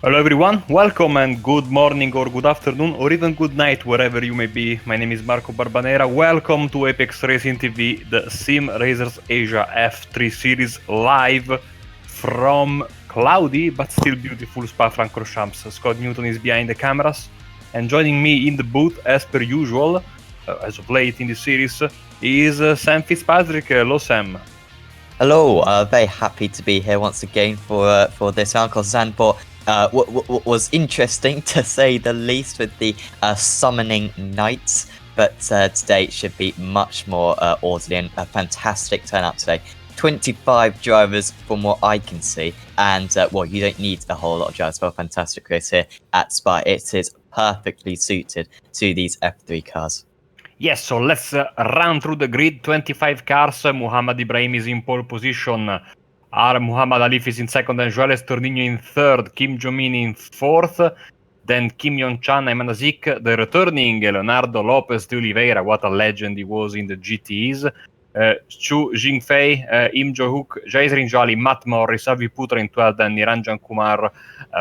Hello everyone, welcome and good morning or good afternoon or even good night wherever you may be. My name is Marco Barbanera. Welcome to ApexRacingTV, the SimRacers Asia F3 series live from cloudy but still beautiful Spa Francorchamps. Scott Newton is behind the cameras and joining me in the booth as per usual, as of late in the series, is Sam Fitzpatrick. Hello Sam. Hello, very happy to be here once again for this Uncle Sandport. What was interesting to say the least with the summoning nights, but today should be much more orderly and a fantastic turnout today. 25 drivers from what I can see, and well, you don't need a whole lot of drivers for a fantastic race here at Spa. It is perfectly suited to these F3 cars. Yes, so let's run through the grid. 25 cars. Muhammad Ibrahim is in pole position. Muhammad Alif is in second, and Joel Estornino in third. Kim Jong-min in fourth. Then Kim Yong-chan, Ayman Azik, the returning Leonardo Lopez de Oliveira. What a legend he was in the GTs. Chu Jingfei, Im Jo-hook, Jaisrin Jali, Matt Morris, Avi Putra in 12th, and Niranjan Kumar,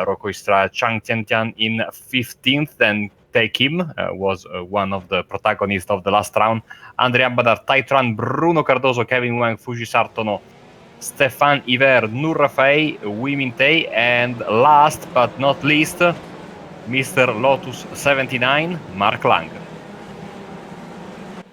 Rocco Istra, Chang Tiantian in 15th. Then Tae Kim was one of the protagonists of the last round. Andrea Badar, Taitran, Bruno Cardoso, Kevin Wang, Fuji Sartono, Stefan Iver, Nur Rafai, Wei Min Tae, and last but not least, Mr. Lotus 79, Mark Lang.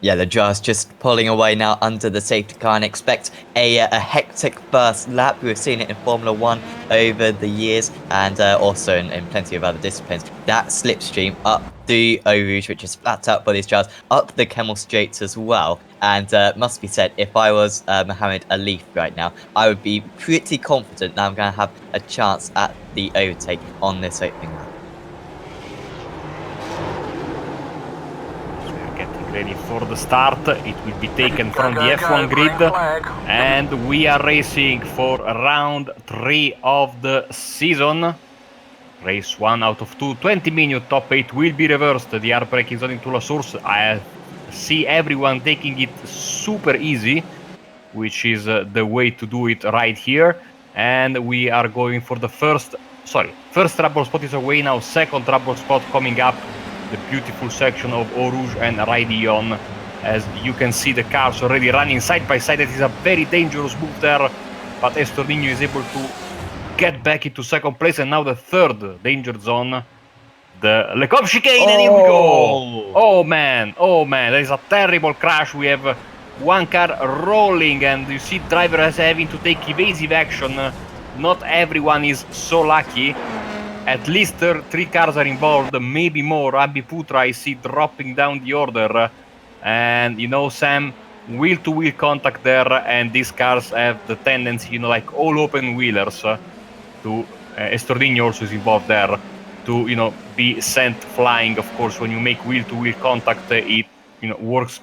Yeah, the drivers just pulling away now under the safety car, and expect a hectic first lap. We've seen it in Formula 1 over the years, and also in plenty of other disciplines. That slipstream up the Eau Rouge, which is flat out by these drivers, up the Kemmel Straights as well. And must be said, if I was Mohammed Alif right now, I would be pretty confident that I'm going to have a chance at the overtake on this opening lap. Ready for the start. It will be taken from the F1 grid, and we are racing for round 3 of the season. Race 1 out of 2, 20-minute top 8 will be reversed. The hard braking zone into La Source. I see everyone taking it super easy, which is the way to do it right here. And we are going for the first trouble spot is away now, second trouble spot coming up. The beautiful section of Eau Rouge and Raidillon. As you can see, the cars already running side by side. It is a very dangerous move there, but Estornino is able to get back into second place, and now the third danger zone, the Le Coq chicane, and here we go. Oh man, there is a terrible crash. We have one car rolling, and you see drivers having to take evasive action. Not everyone is so lucky. At least 3 cars are involved, maybe more. Abhi Putra, I see dropping down the order. And, you know, Sam, wheel-to-wheel contact there, and these cars have the tendency, you know, like all open wheelers, to Estornino also is involved there, to, you know, be sent flying. Of course, when you make wheel-to-wheel contact, it, you know, works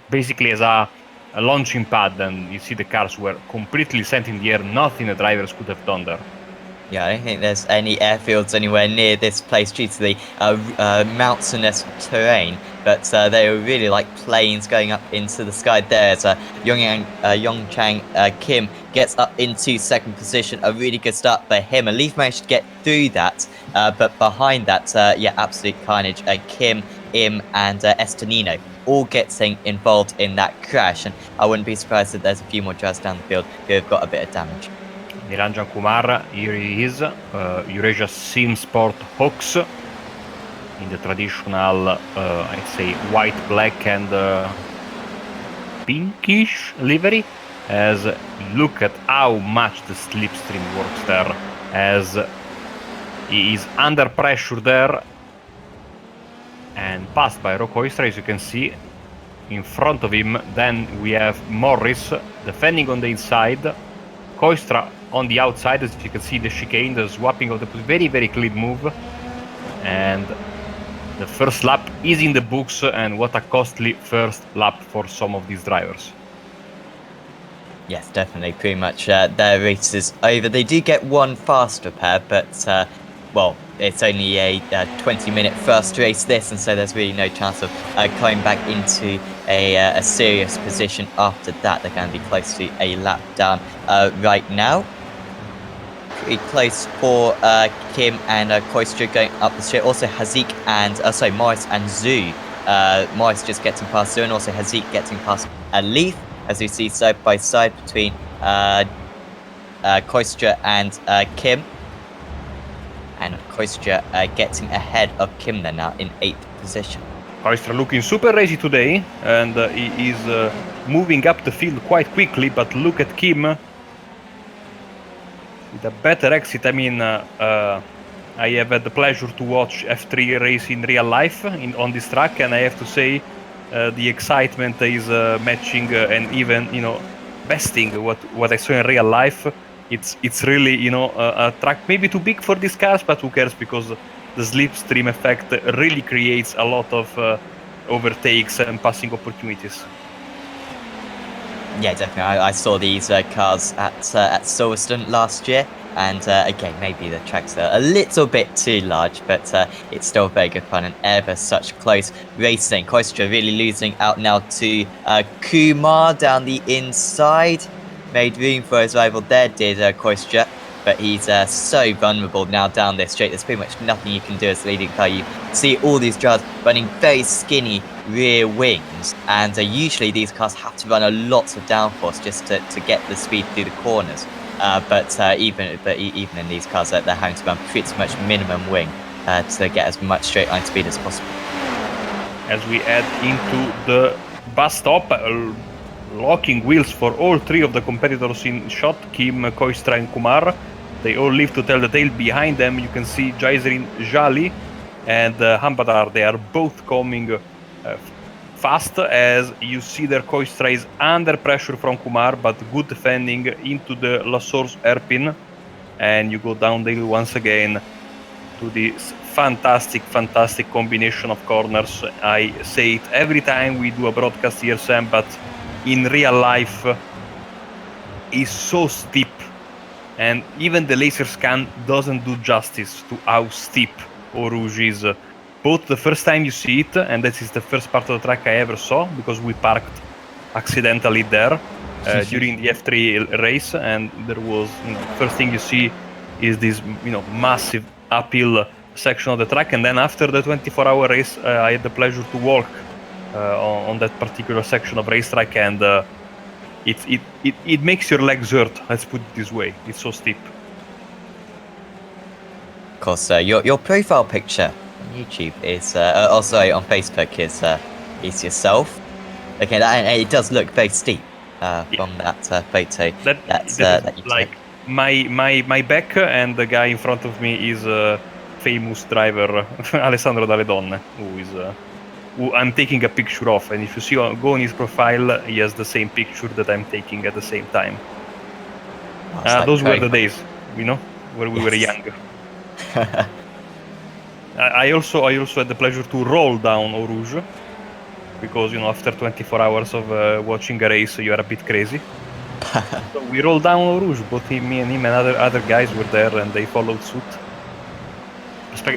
basically as a launching pad, and you see the cars were completely sent in the air. Nothing the drivers could have done there. Yeah, I don't think there's any airfields anywhere near this place due to the mountainous terrain, but they were really like planes going up into the sky. There's Yongchang Kim gets up into second position, a really good start for him. Alif managed to get through that, but behind that, yeah, absolute carnage. Kim, Im, and Estornino all getting involved in that crash, and I wouldn't be surprised if there's a few more drivers down the field who have got a bit of damage. Niranjan Kumar, here he is, Eurasia Sim Sport Hawks, in the traditional, I'd say, white, black and pinkish livery. As look at how much the slipstream works there, as he is under pressure there, and passed by Rocco Istra, as you can see, in front of him. Then we have Morris defending on the inside, Koistra on the outside. As you can see, the chicane, the swapping of the very, very clean move. And the first lap is in the books, and what a costly first lap for some of these drivers. Yes, definitely. Pretty much their race is over. They do get one fast repair, but well, it's only a 20-minute first race this, and so there's really no chance of coming back into a serious position after that. They're going to be close to a lap down right now. pretty close for Kim and Koistra going up the straight. Also Hazik and Morris and Zhu. Morris just getting past Zhu, and also Hazik getting past Alif, as we see side by side between Koistra and Kim. And Koistra getting ahead of Kim there now in 8th position. Koistra looking super racy today, and he is moving up the field quite quickly, but look at Kim with a better exit. I mean, I have had the pleasure to watch F3 race in real life on this track, and I have to say the excitement is matching and even, besting what I saw in real life. It's really, a track maybe too big for these cars, but who cares, because the slipstream effect really creates a lot of overtakes and passing opportunities. Yeah, definitely. I saw these cars at Silverstone last year, and again, maybe the tracks are a little bit too large, but it's still very good fun and ever such close racing. Koistra really losing out now to Kumar down the inside. Made room for his rival there, did Koistra, but he's so vulnerable now down this straight. There's pretty much nothing you can do as the leading car. You see all these drivers running very skinny rear wings, and usually these cars have to run a lot of downforce just to get the speed through the corners. But even in these cars, they're having to run pretty much minimum wing to get as much straight line speed as possible. As we head into the bus stop, locking wheels for all three of the competitors in shot, Kim, Koistra and Kumar. They all live to tell the tale. Behind them you can see Jaiserin Jali and Hambadar. They are both coming fast, as you see their Koistra is under pressure from Kumar, but good defending into the La Source hairpin, and you go down there once again to this fantastic combination of corners. I say it every time we do a broadcast here, Sam, but in real life is so steep, and even the laser scan doesn't do justice to how steep Eau Rouge is. Both the first time you see it, and this is the first part of the track I ever saw, because we parked accidentally there during the F3 race, and there was, first thing you see is this, massive uphill section of the track, and then after the 24-hour race, I had the pleasure to walk on that particular section of racetrack, and it makes your legs hurt. Let's put it this way. It's so steep. Of course, your profile picture on YouTube is also on Facebook is yourself. Okay, and it does look very steep from that photo. That you like took. my back, and the guy in front of me is famous driver Alessandro Dalle Donne, who I'm taking a picture of, and if you see go on his profile, he has the same picture that I'm taking at the same time. Those were the days, where we were younger. I also had the pleasure to roll down Eau Rouge, because after 24 hours of watching a race, you are a bit crazy. So we rolled down Eau Rouge. Both me and other guys were there, and they followed suit.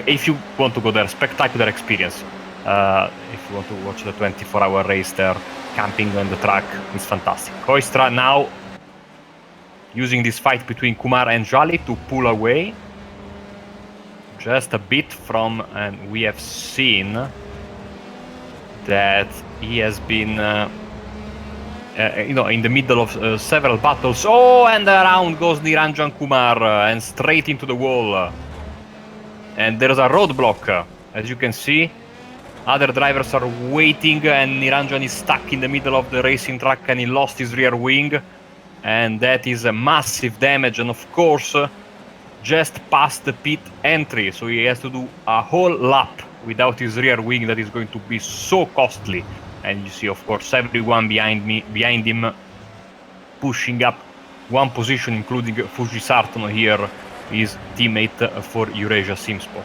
If you want to go there, spectacular experience. If you want to watch the 24-hour race there, camping on the track, it's fantastic. Koistra now using this fight between Kumar and Jali to pull away just a bit from, and we have seen that he has been in the middle of several battles. Oh, and around goes Niranjan Kumar and straight into the wall. And there's a roadblock, as you can see. Other drivers are waiting, and Niranjan is stuck in the middle of the racing track, and he lost his rear wing. And that is a massive damage, and of course, just past the pit entry. So he has to do a whole lap without his rear wing. That is going to be so costly. And you see, of course, everyone behind him, pushing up one position, including Fuji Sarton here, his teammate for Eurasia SimSport.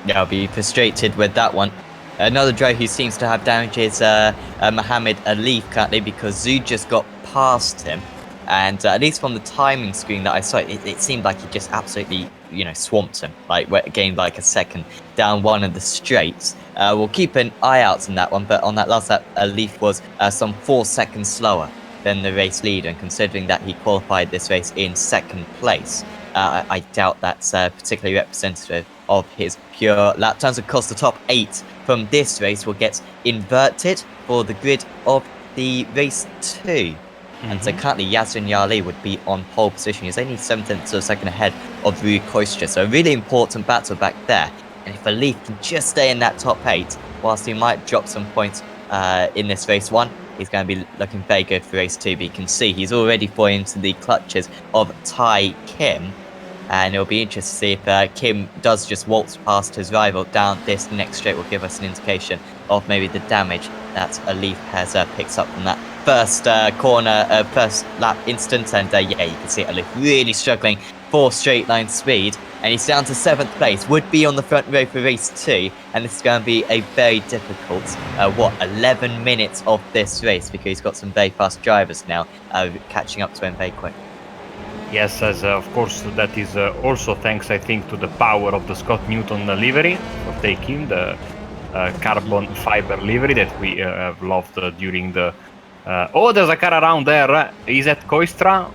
Yeah, I'll be frustrated with that one. Another driver who seems to have damage is Mohammed Alif currently, because Zhu just got past him. And at least from the timing screen that I saw, it seemed like he just absolutely, swamped him. Like, gained like a second down one of the straights. We'll keep an eye out on that one, but on that last lap, Alif was some 4 seconds slower than the race leader, and considering that he qualified this race in second place, I doubt that's particularly representative of his pure lap times. Of course, the top 8 from this race will get inverted for the grid of the race 2. And so currently Yazrin Yali would be on pole position. He's only 7/10 of a second ahead of Rui Koistra. So a really important battle back there. And if Alif can just stay in that top 8, whilst he might drop some points in this race 1, he's going to be looking very good for race 2. But you can see he's already falling into the clutches of Tai Kim. And it'll be interesting to see if Kim does just waltz past his rival down this next straight. Will give us an indication of maybe the damage that Alif has picked up from that first corner, first lap instance. And yeah, you can see Alif really struggling for straight line speed. And he's down to 7th place, would be on the front row for race 2. And this is going to be a very difficult, 11 minutes of this race, because he's got some very fast drivers now catching up to him very quick. Yes, as of course that is also thanks, I think, to the power of the Scott Newton livery for taking the carbon fiber livery that we have loved during the... oh, there's a car around there. Is that Koistra?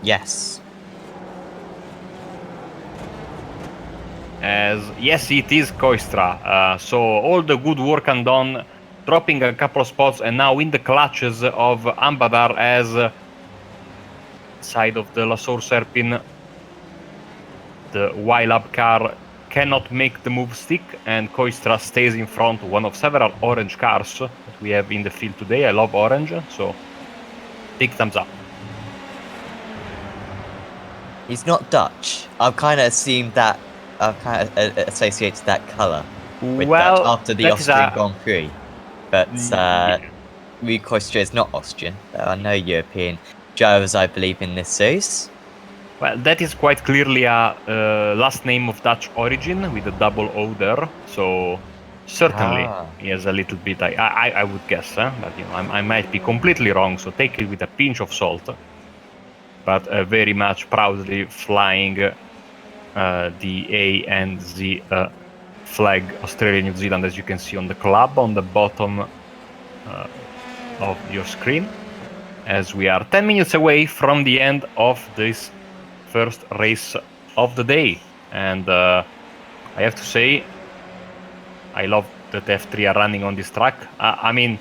Yes. Yes, it is Koistra. So all the good work done, dropping a couple of spots, and now in the clutches of Ambadar as... side of the Lasor Serpin, the Y-Lab car cannot make the move stick, and Koistra stays in front, one of several orange cars that we have in the field today. I love orange, so big thumbs up. He's not Dutch. I've kind of assumed that, I've kind of associated that colour with Dutch after the Austrian Grand Prix. But Rui Koistra is not Austrian. There are no European drivers, I believe, in this race. Well, that is quite clearly a last name of Dutch origin with a double O there, so certainly he has a little bit. I would guess, but you know, I might be completely wrong, so take it with a pinch of salt. But very much proudly flying the A and Z flag, Australia, New Zealand, as you can see on the club on the bottom of your screen. As we are 10 minutes away from the end of this first race of the day. And I have to say, I love that F3 are running on this track. I mean,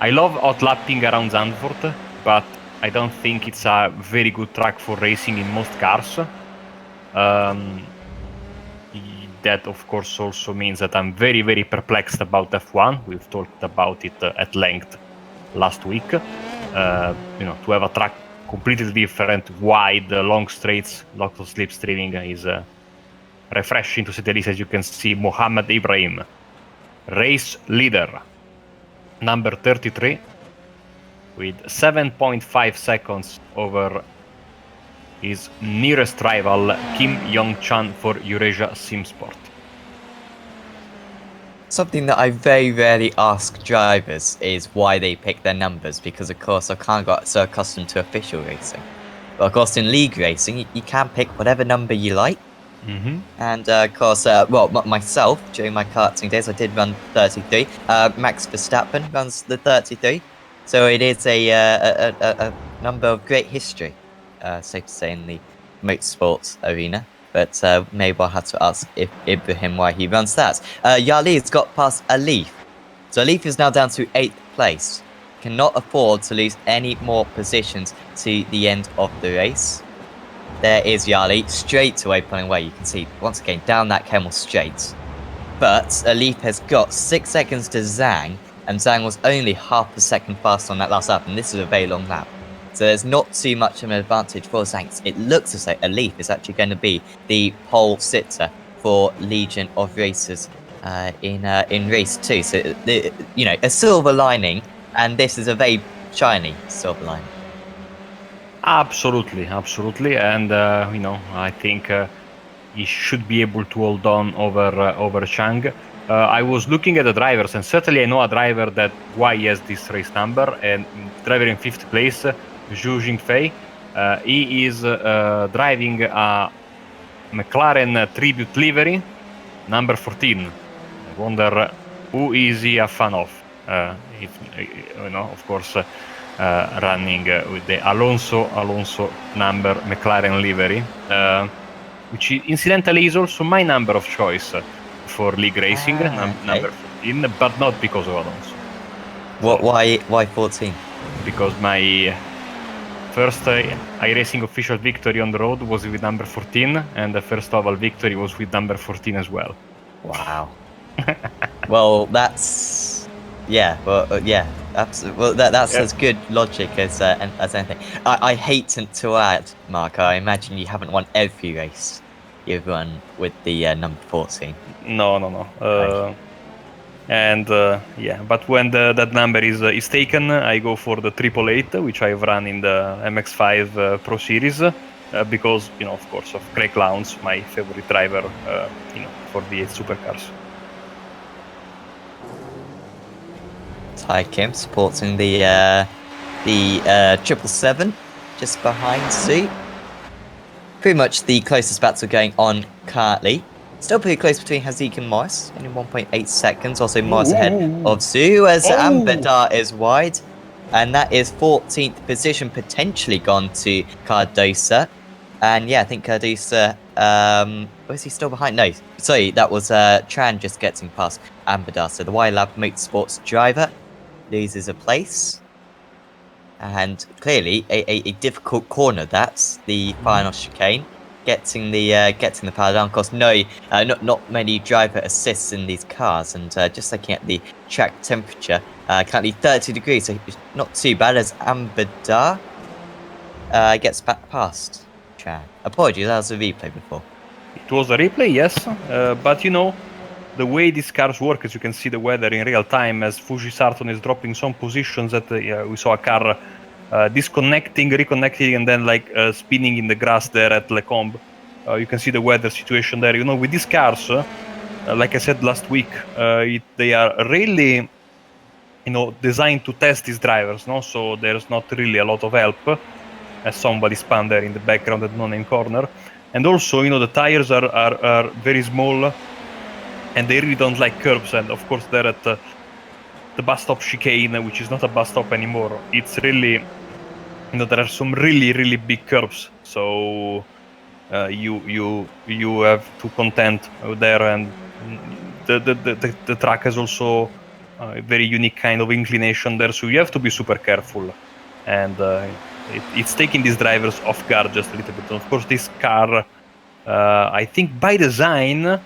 I love outlapping around Zandvoort, but I don't think it's a very good track for racing in most cars. That, of course, also means that I'm very, very perplexed about F1. We've talked about it at length last week. You know, to have a track completely different, wide, long straights, lots of slipstreaming is refreshing to say the least. As you can see, Mohammed Ibrahim, race leader, number 33, with 7.5 seconds over his nearest rival, Kim Yong-chan for Eurasia SimSport. Something that I very rarely ask drivers is why they pick their numbers, because of course I can't got so accustomed to official racing. But of course in league racing you can pick whatever number you like. And of course, well, myself, during my karting days I did run 33. Max Verstappen runs the 33. So it is a number of great history, safe to say, in the motorsports arena. But maybe I'll have to ask Ibrahim why he runs that. Yali's got past Alif. So Alif is now down to 8th place. Cannot afford to lose any more positions to the end of the race. There is Yali, straight away pulling away. You can see, once again, down that Kemmel straight. But Alif has got 6 seconds to Zhang, and Zhang was only half a second faster on that last lap, and this is a very long lap. So there's not too much of an advantage for Zhang. It looks as though Alif is actually going to be the pole sitter for Legion of Racers in race 2. So, you know, a silver lining, and this is a very shiny silver lining. Absolutely, absolutely, and you know, I think he should be able to hold on over Chang. I was looking at the drivers, and certainly I know a driver that why he has this race number, and driver in 5th place, Zhu Jingfei. He is driving a McLaren Tribute livery, number 14. I wonder who is he a fan of? If, you know, of course, running with the Alonso number McLaren livery, which incidentally is also my number of choice for league racing, number 14, but not because of Alonso. Why 14? Because my first iRacing official victory on the road was with number 14, and the first oval victory was with number 14 as well. Wow. Well, that's yeah. Absolutely. Well, that's as good logic as anything. I hasten to add, Mark. I imagine you haven't won every race you've run with the number 14. No. And but when that number is taken, I go for the 888, which I've run in the MX5 Pro Series, because of course, of Craig Lowndes, my favorite driver, for the supercars. Ty Kim supporting the 777 just behind Sue. Pretty much the closest battle going on currently. Still pretty close between Haziq and Morris, only 1.8 seconds. Also Morris ahead of Sue as Ambedar is wide. And that is 14th position, potentially gone to Cardosa. And yeah, I think Cardosa, was he still behind? No, sorry, that was Tran just getting past Ambedar. So the Y-Lab Motorsports driver loses a place. And clearly a difficult corner, that's the final chicane. Getting the power down. Of course, not many driver assists in these cars, and just looking at the track temperature, currently 30 degrees, so it's not too bad as Ambedar gets back past Tran. Apologies, that was a replay before. It was a replay, yes, but the way these cars work, as you can see the weather in real time, as Fuji Sarton is dropping some positions that we saw a car disconnecting, reconnecting, and then spinning in the grass there at Lecombe. You can see the weather situation there. With these cars, like I said last week, they are really, designed to test these drivers. No, so there's not really a lot of help, as somebody spun there in the background at no-name corner. And also, the tires are very small, and they really don't like curbs. And of course, they're at the bus stop chicane, which is not a bus stop anymore. It's really, there are some really, really big curves. So you have to contend there, and the track has also a very unique kind of inclination there. So you have to be super careful, and it's taking these drivers off guard just a little bit. And of course, this car, I think by design,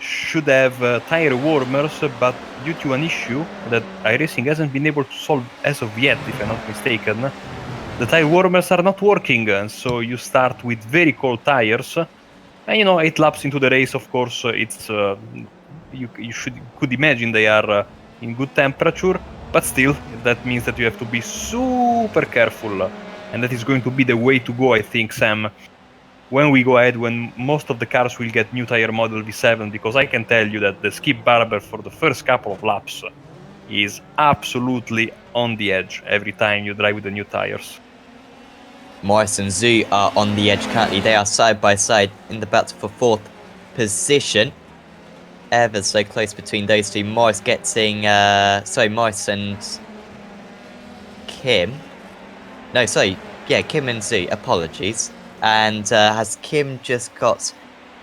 should have tire warmers, but due to an issue that iRacing hasn't been able to solve as of yet, if I'm not mistaken, the tire warmers are not working, and so you start with very cold tires. And 8 laps into the race, of course, it's you could imagine they are in good temperature, but still, that means that you have to be super careful, and that is going to be the way to go, I think, Sam, when we go ahead, when most of the cars will get new tire model V7, because I can tell you that the Skip Barber for the first couple of laps is absolutely on the edge every time you drive with the new tires. Morris and Zhu are on the edge currently. They are side by side in the battle for 4th position. Ever so close between those two. Morris getting, Morris and Kim. No, sorry, yeah, Kim and Zhu, apologies. And has Kim just got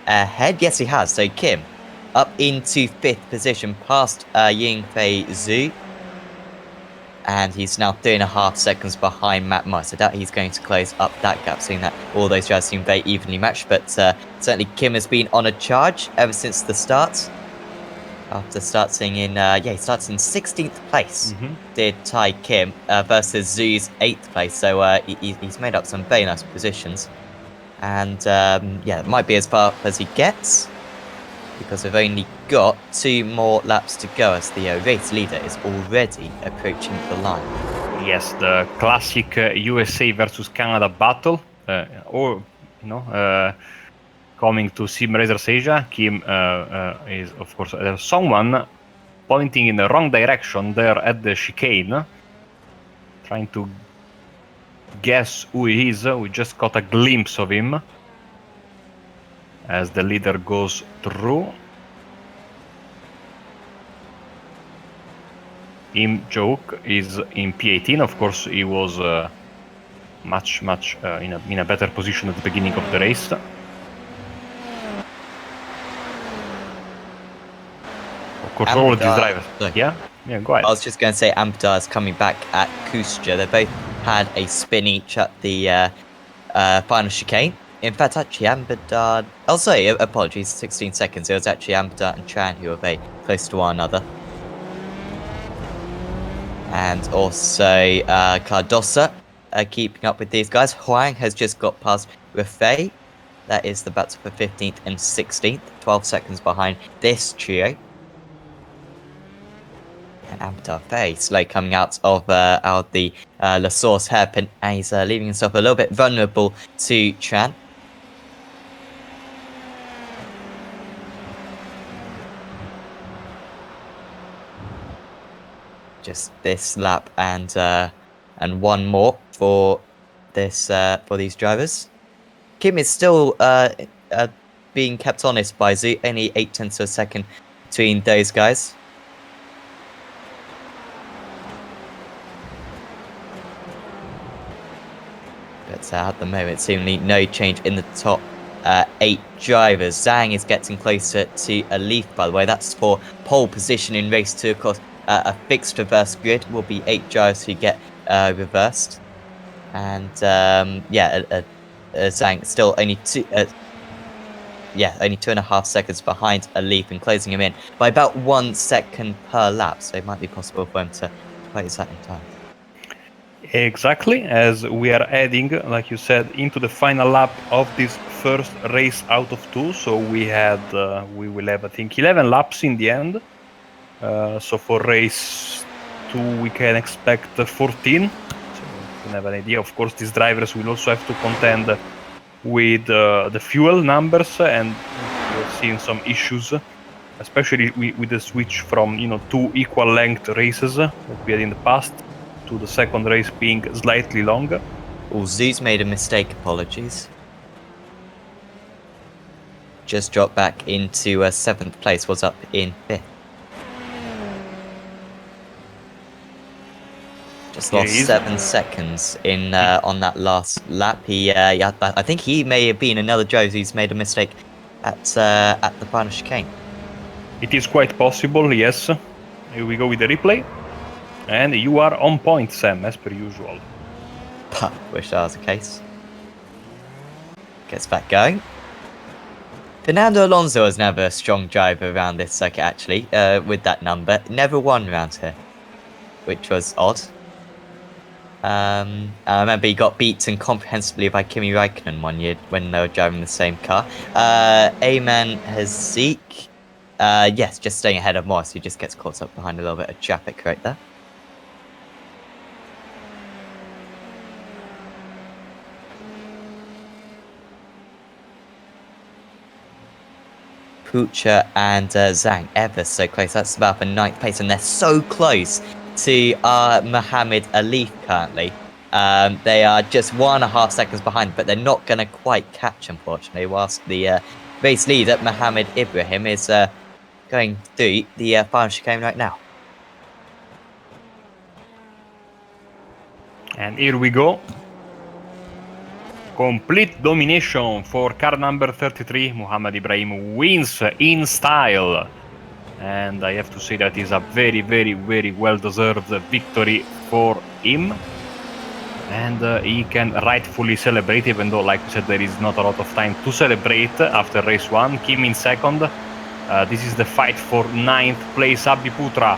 ahead? Yes, he has. So Kim up into 5th position past Yingfei Zhu. And he's now 3.5 seconds behind Matt Morris. I doubt he's going to close up that gap, seeing that all those drivers seem very evenly matched. But certainly Kim has been on a charge ever since the start. After starting in, he starts in 16th place, did Ty Kim, versus Zhu's 8th place. So he's made up some very nice positions. And it might be as far up as he gets, because we've only got 2 more laps to go as the race leader is already approaching the line. Yes, the classic USA versus Canada battle, coming to SimRacing Asia. Kim is, of course, there's someone pointing in the wrong direction there at the chicane, trying to guess who he is. We just got a glimpse of him as the leader goes through. him joke is in P18. Of course, he was much in a better position at the beginning of the race. Of course, all of these drivers. Yeah, go ahead. I was just going to say Ampadar is coming back at Kustra. They both had a spin each at the final chicane. In fact, actually, Ampadar... Oh, sorry, apologies, 16 seconds. It was actually Ampadar and Tran who were very close to one another. And also Cardosa keeping up with these guys. Huang has just got past Rafay. That is the battle for 15th and 16th. 12 seconds behind this trio. And Ampadar very slow coming out of the La Source hairpin. And he's leaving himself a little bit vulnerable to Tran. Just this lap and one more for this for these drivers. Kim is still being kept honest by Zhu, only 0.8 of a second between those guys. But at the moment, seemingly no change in the top 8 drivers. Zhang is getting closer to a leaf, by the way. That's for pole position in race 2, of course. A fixed reverse grid will be 8 drivers who get reversed. And Zhang still only only 2.5 seconds behind a leaf and closing him in by about 1 second per lap. So it might be possible for him to close that in time. Exactly, as we are heading, like you said, into the final lap of this first race out of 2. So we will have, I think, 11 laps in the end. So for race 2 we can expect 14. So you can have an idea. Of course, these drivers will also have to contend with the fuel numbers, and we're seeing some issues, especially with the switch from 2 equal length races that we had in the past to the second race being slightly longer. Oh, Zhu's made a mistake, apologies. Just dropped back into 7th place, was up in 5th. Just lost 7 seconds in on that last lap. I think he may have been another driver who's made a mistake at the final chicane. It is quite possible, yes. Here we go with the replay. And you are on point, Sam, as per usual. Wish that was the case. Gets back going. Fernando Alonso was never a strong driver around this circuit, actually, with that number. Never won around here, which was odd. I remember he got beaten comprehensively by Kimi Räikkönen one year when they were driving the same car. Ayman Hazik, yes, just staying ahead of Morris, who just gets caught up behind a little bit of traffic right there. Pucha and Zhang ever so close. That's about the 9th place, and they're so close to Mohammed Alif currently. They are just 1.5 seconds behind, but they're not going to quite catch, unfortunately, whilst the race leader, Mohammed Ibrahim, is going through the final chicane right now. And here we go. Complete domination for car number 33. Mohammed Ibrahim wins in style. And I have to say that is a very, very, very well-deserved victory for him. And he can rightfully celebrate, even though, like we said, there is not a lot of time to celebrate after race 1. Kim in second. This is the fight for 9th place. Abhiputra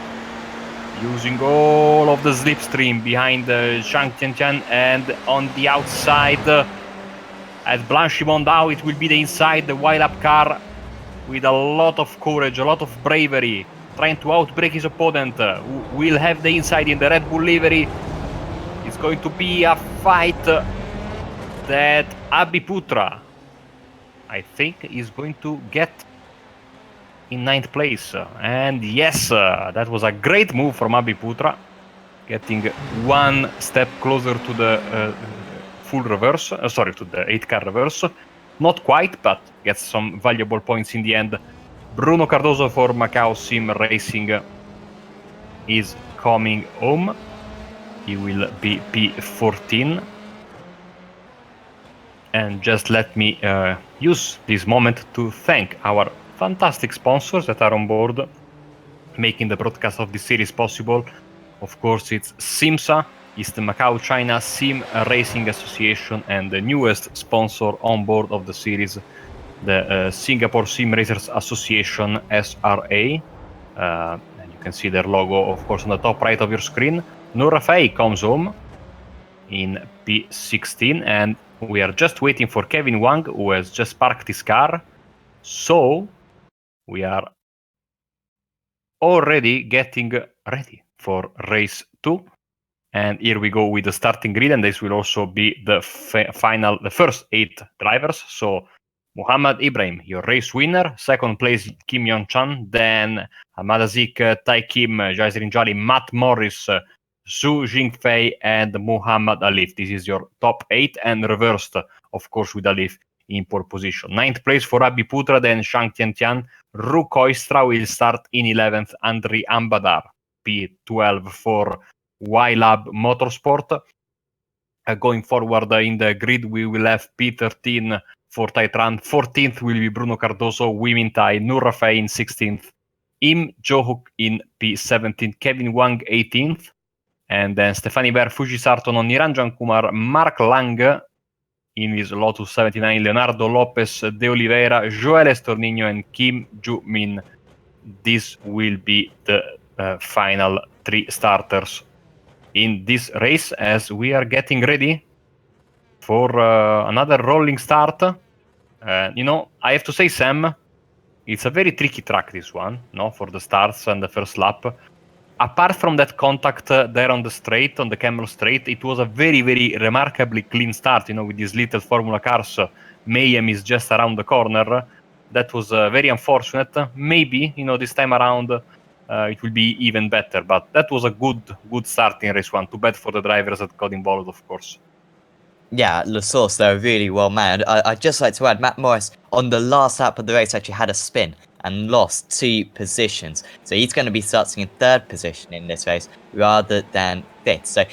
using all of the slipstream behind Zhang Tiantian, and on the outside at Blanchimont-Dao it will be the inside, the wild-up car with a lot of courage, a lot of bravery, trying to outbrake his opponent. Will have the inside in the Red Bull livery. It's going to be a fight that Abhiputra, I think, is going to get in 9th place. And yes, that was a great move from Abhiputra, getting 1 step closer to the full reverse, to the 8-car reverse. Not quite, but gets some valuable points in the end. Bruno Cardoso for Macau SimRacing is coming home. He will be P14. And just let me use this moment to thank our fantastic sponsors that are on board, making the broadcast of this series possible. Of course, it's SIMMSA, it's the Macau-China SimRacing Association, and the newest sponsor on board of the series, the Singapore SimRacers Association, SRA. And you can see their logo, of course, on the top right of your screen. Nurafei comes home in P16, and we are just waiting for Kevin Wang, who has just parked his car. So we are already getting ready for race 2. And here we go with the starting grid, and this will also be the the first 8 drivers. So Muhammad Ibrahim, your race winner. Second place, Kim Yong-chan. Then Amadazik, Tai Kim, Jaiserin Jali, Matt Morris, Zhu Jingfei, and Muhammad Alif. This is your top 8, and reversed, of course, with Alif in pole position. 9th place for Abi Putra, then Shang Tiantian. Ru Koistra will start in 11th, Andri Ambadar. P12 for Y-Lab Motorsport. Going forward in the grid, we will have P13 for Taitran. 14th will be Bruno Cardoso, Wimin Tai, Nurafei in 16th, Im Johuk in P17, Kevin Wang 18th, and then Stefani Ber, Fuji Sartono, Niranjan Kumar, Mark Lang in his Lotus 79, Leonardo Lopez de Oliveira, Joel Estornino, and Kim Ju Min. This will be the final 3 starters in this race, as we are getting ready for another rolling start. You know, I have to say, Sam, it's a very tricky track, this one, no, for the starts and the first lap. Apart from that contact there on the straight, on the Camel Straight, it was a very, very remarkably clean start, you know, with these little Formula cars. Mayhem is just around the corner. That was very unfortunate. Maybe, you know, this time around it will be even better. But that was a good start in race 1. Too bad for the drivers that got involved, of course. Yeah, La Source, they're really well manned. I'd just like to add, Matt Morris, on the last lap of the race, actually had a spin and lost 2 positions. So he's going to be starting in 3rd position in this race rather than 5th. So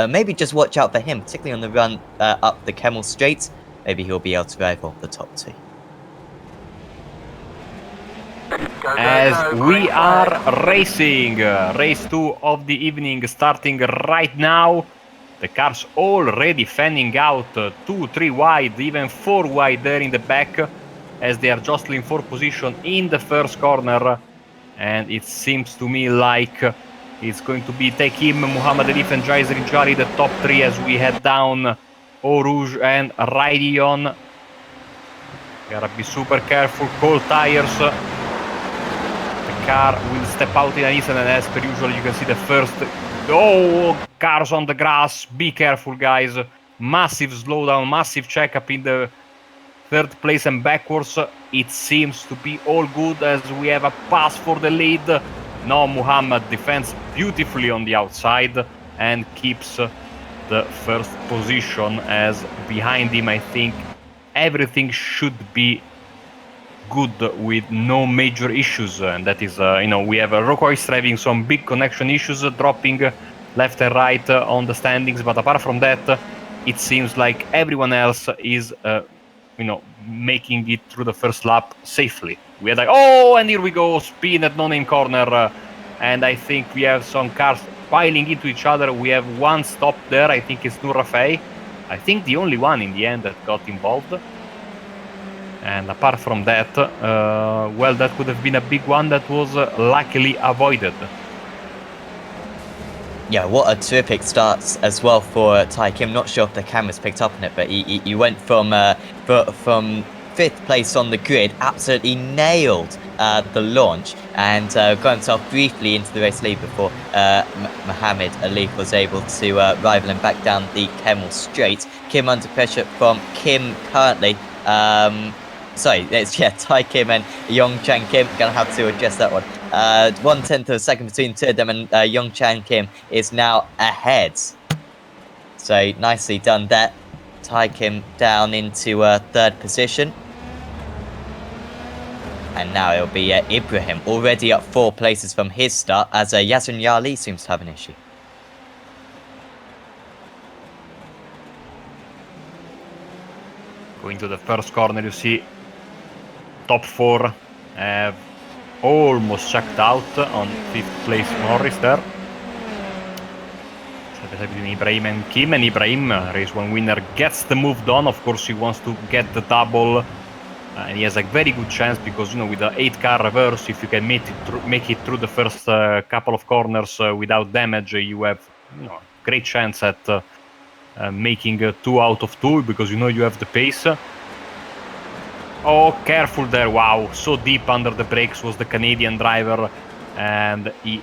maybe just watch out for him, particularly on the run up the Camel Straight. Maybe he'll be able to rival the top 2. As we are racing, race 2 of the evening starting right now. The cars already fanning out 2-3 wide, even 4 wide there in the back, as they are jostling for position in the first corner. And it seems to me like it's going to be Tekim, Muhammad Alif, and Jaiser Jari, the top 3, as we head down Eau Rouge and Raidion. Gotta be super careful, cold tires. The car will step out in an instant, and as per usual, you can see the first... Oh, cars on the grass. Be careful, guys. Massive slowdown, massive checkup in the 3rd place and backwards. It seems to be all good, as we have a pass for the lead. No, Muhammad defends beautifully on the outside and keeps the first position, as behind him, I think everything should be good with no major issues, and that is, you know, we have Rokois having some big connection issues, dropping left and right on the standings, but apart from that, it seems like everyone else is, you know, making it through the first lap safely. We had like, oh, and here we go, spin at no-name corner, and I think we have some cars piling into each other. We have one stop there, I think it's Nurafei. I think the only one in the end that got involved. And apart from that, well, that could have been a big one that was luckily avoided. Yeah, what a terrific start as well for Tai Kim. Not sure if the cameras picked up on it, but he went from 5th place on the grid, absolutely nailed the launch, and got himself briefly into the race lead before Muhammad Alif was able to rival him back down the Camel Straight. Kim under pressure from Kim currently. Sorry, it's Tai Kim and Yong-Chan Kim. Gonna have to adjust that one. 1/10 of a second between 2 of them, and Yong-Chan Kim is now ahead. So nicely done there. Tai Kim down into 3rd position. And now it'll be Ibrahim, already up 4 places from his start, as Yazrin Yali seems to have an issue. Going to the first corner, you see top 4 have almost checked out on 5th place Morris there. So between Ibrahim and Kim, and Ibrahim, race 1 winner, gets the move done. Of course, he wants to get the double. And he has a very good chance because, you know, with the 8-car reverse, if you can make it through the first couple of corners without damage, you have, you know, great chance at making 2 out of 2 because, you know, you have the pace. Oh, careful there! Wow, so deep under the brakes was the Canadian driver, and he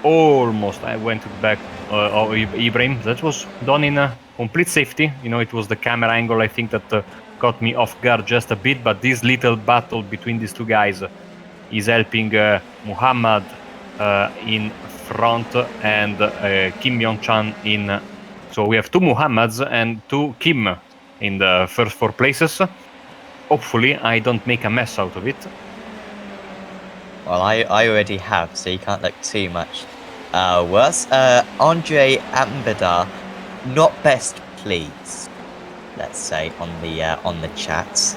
almost went to the back of Ibrahim. That was done in complete safety. You know, it was the camera angle, I think, that caught me off guard just a bit, but this little battle between these 2 guys is helping Muhammad in front and Kim Yong-chan in. So we have 2 Muhammads and 2 Kim in the first 4 places. Hopefully I don't make a mess out of it. Well, I already have, so you can't look too much worse. Andre Ambadar, not best pleased, let's say, on the chats.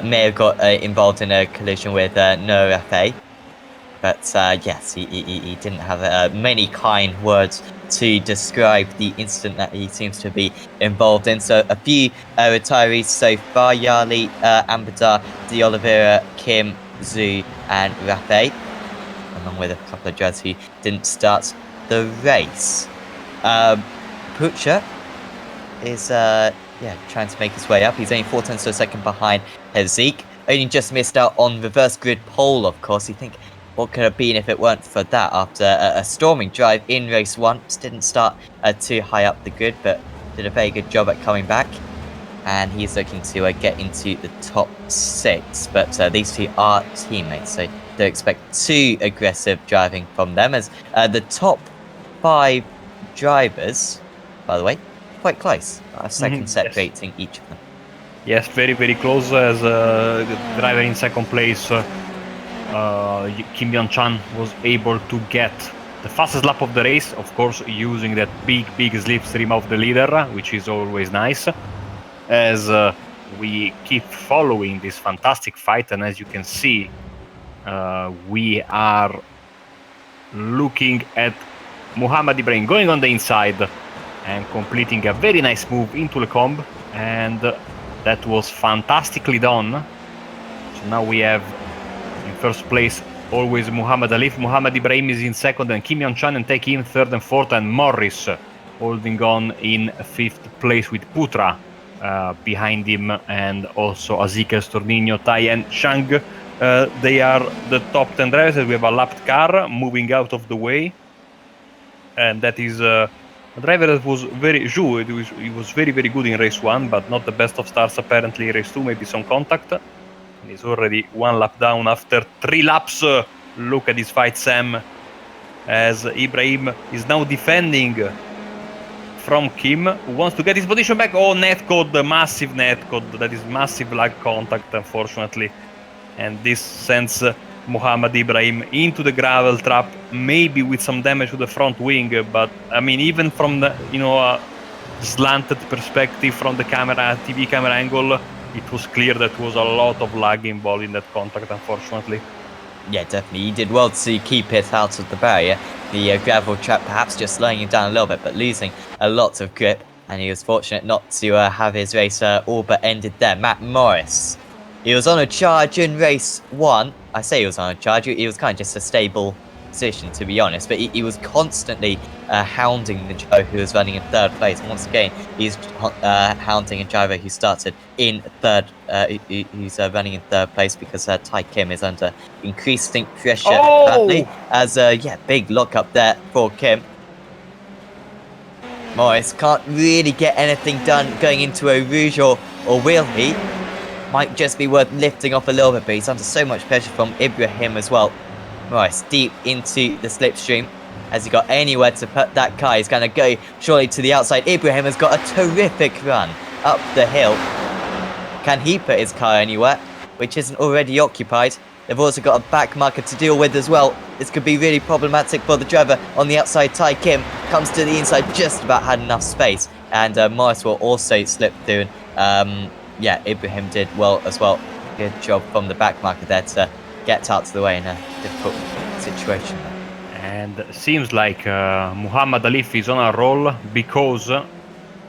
May have got involved in a collision with No Rafe, but yes, he didn't have many kind words to describe the incident that he seems to be involved in. So a few retirees so far: Yali, Ambadar, De Oliveira, Kim, Zhu, and Rafe, along with a couple of drivers who didn't start the race. Pucha is trying to make his way up. He's only 4/10 of a second behind Hezik. Only just missed out on reverse grid pole, of course. You think, what could have been if it weren't for that? After a storming drive in race 1, just didn't start too high up the grid, but did a very good job at coming back. And he's looking to get into the top 6. But these 2 are teammates, so don't expect too aggressive driving from them, as the top 5 drivers, by the way, quite close. A second separating each of them. Yes, very, very close. As the driver in second place, Kim Yong-chan, was able to get the fastest lap of the race, of course, using that big slipstream of the leader, which is always nice. As we keep following this fantastic fight, and as you can see, we are looking at Muhammad Ibrahim going on the inside and completing a very nice move into the comb, and that was fantastically done. So now we have in first place always Muhammad Alif. Muhammad Ibrahim is in second, and Kim Yong-chan and take in third and fourth, and Morris holding on in 5th place with Putra behind him, and also Azika, Stornino, Tai, and Shang. They are the top 10 drivers. We have a lapped car moving out of the way, and that is a driver that was very he was very good in race 1, but not the best of starts apparently. Race 2, maybe some contact. And he's already 1 lap down after 3 laps. Look at this fight, Sam, as Ibrahim is now defending from Kim, who wants to get his position back. Oh, netcode, massive netcode. That is massive lag contact, unfortunately. And this sends Muhammad Ibrahim into the gravel trap, maybe with some damage to the front wing. But I mean, even from the slanted perspective from the TV camera angle, it was clear that there was a lot of lag involved in that contact, unfortunately. Yeah, definitely. He did well to keep it out of the barrier. The gravel trap perhaps just slowing him down a little bit, but losing a lot of grip. And he was fortunate not to have his race all but ended there. Matt Morris. He was on a charge in race 1. I say he was on a charge. He was kind of just a stable position, to be honest. But he was constantly hounding the driver who was running in 3rd place. Once again, he's hounding a driver who started in 3rd. Who's running in 3rd place because Tai Kim is under increasing pressure currently. As big lock up there for Kim. Morris can't really get anything done going into a Rouge, or will he? Might just be worth lifting off a little bit, but he's under so much pressure from Ibrahim as well. Morris deep into the slipstream. Has he got anywhere to put that car? He's going to go surely to the outside. Ibrahim has got a terrific run up the hill. Can he put his car anywhere, which isn't already occupied? They've also got a back marker to deal with as well. This could be really problematic for the driver on the outside. Tai Kim comes to the inside, just about had enough space. And Morris will also slip through. Yeah, Ibrahim did well as well. Good job from the back marker there to get out of the way in a difficult situation. And seems like Muhammad Alif is on a roll because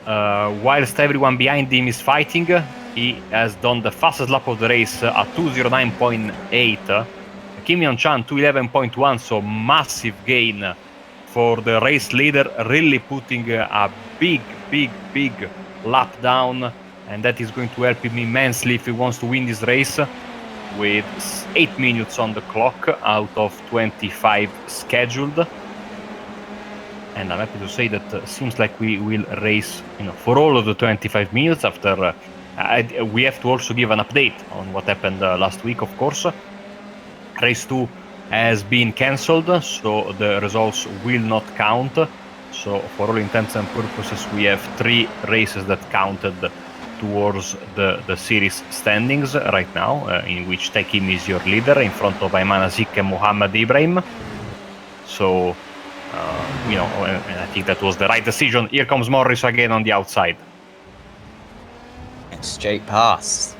whilst everyone behind him is fighting, he has done the fastest lap of the race at 2:09.8. Kim Yong-chan 2:11.1, so massive gain for the race leader, really putting a big lap down, and that is going to help him immensely if he wants to win this race, with 8 minutes on the clock out of 25 scheduled. And I'm happy to say that seems like we will race, for all of the 25 minutes after. We have to also give an update on what happened last week, of course. Race 2 has been cancelled, so the results will not count. So for all intents and purposes, we have 3 races that counted towards the series standings right now, in which Tekim is your leader in front of Ayman Azik and Muhammad Ibrahim. So, I think that was the right decision. Here comes Morris again on the outside. Straight pass.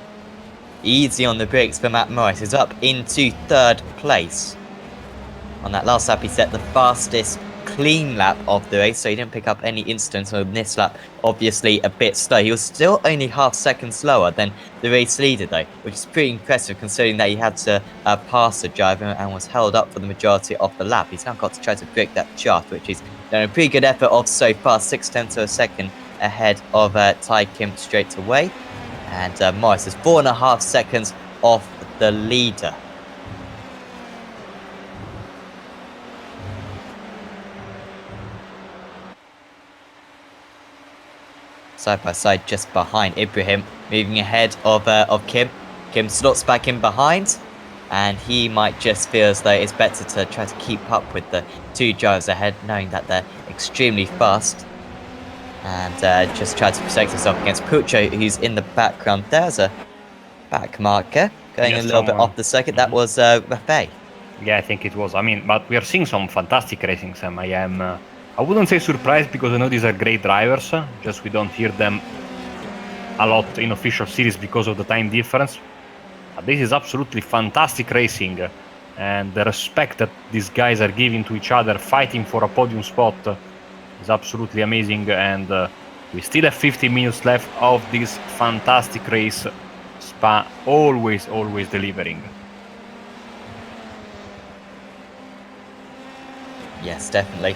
Easy on the brakes for Matt Morris. He's up into 3rd place. On that last lap, he set the fastest clean lap of the race, so he didn't pick up any incidents on this lap. Obviously a bit slow. He was still only half second slower than the race leader though, which is pretty impressive considering that he had to pass the driver and was held up for the majority of the lap. He's now got to try to break that chart, which is a pretty good effort of so far, 0.6 of a second ahead of Tai Kim straight away. And Morris is 4.5 seconds off the leader. Side by side just behind Ibrahim, moving ahead of Kim. Kim slots back in behind, and he might just feel as though it's better to try to keep up with the 2 drivers ahead, knowing that they're extremely fast. And just try to protect himself against Pucho, who's in the background. There's a back marker going a little bit off the circuit. That was Rafael. Yeah, I think it was. But we are seeing some fantastic racing, Sam. I wouldn't say surprised because I know these are great drivers. Just we don't hear them a lot in official series because of the time difference. But this is absolutely fantastic racing, and the respect that these guys are giving to each other, fighting for a podium spot, is absolutely amazing. And we still have 15 minutes left of this fantastic race. Spa always delivering. Yes, definitely.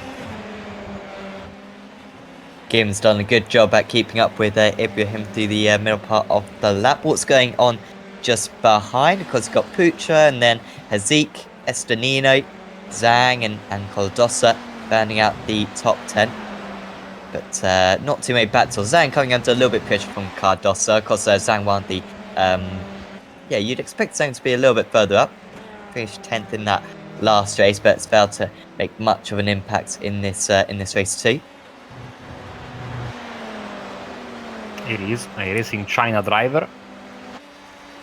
Kim's done a good job at keeping up with Ibrahim through the middle part of the lap. What's going on just behind? Because you've got Pucha and then Hazik, Estanino, Zhang and Koldosa rounding out the top 10. But not too many battles. Zhang coming under a little bit pressure from Cardosa, because Zhang won the... yeah, you'd expect Zhang to be a little bit further up. Finished 10th in that last race, but it's failed to make much of an impact in this race too. It is a Eracing China driver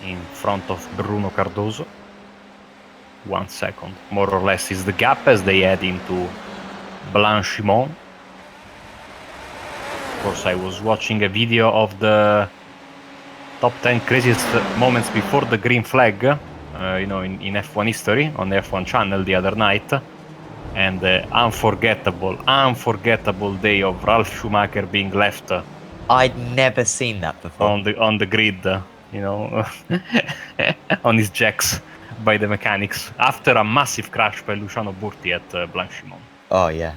in front of Bruno Cardoso. 1 second, more or less, is the gap as they head into Blanchimont. Of course, I was watching a video of the top 10 craziest moments before the green flag, in F1 history on the F1 channel the other night, and the unforgettable day of Ralf Schumacher being left. I'd never seen that before. On the grid, on his jacks by the mechanics after a massive crash by Luciano Burti at Blanchimont. Oh yeah.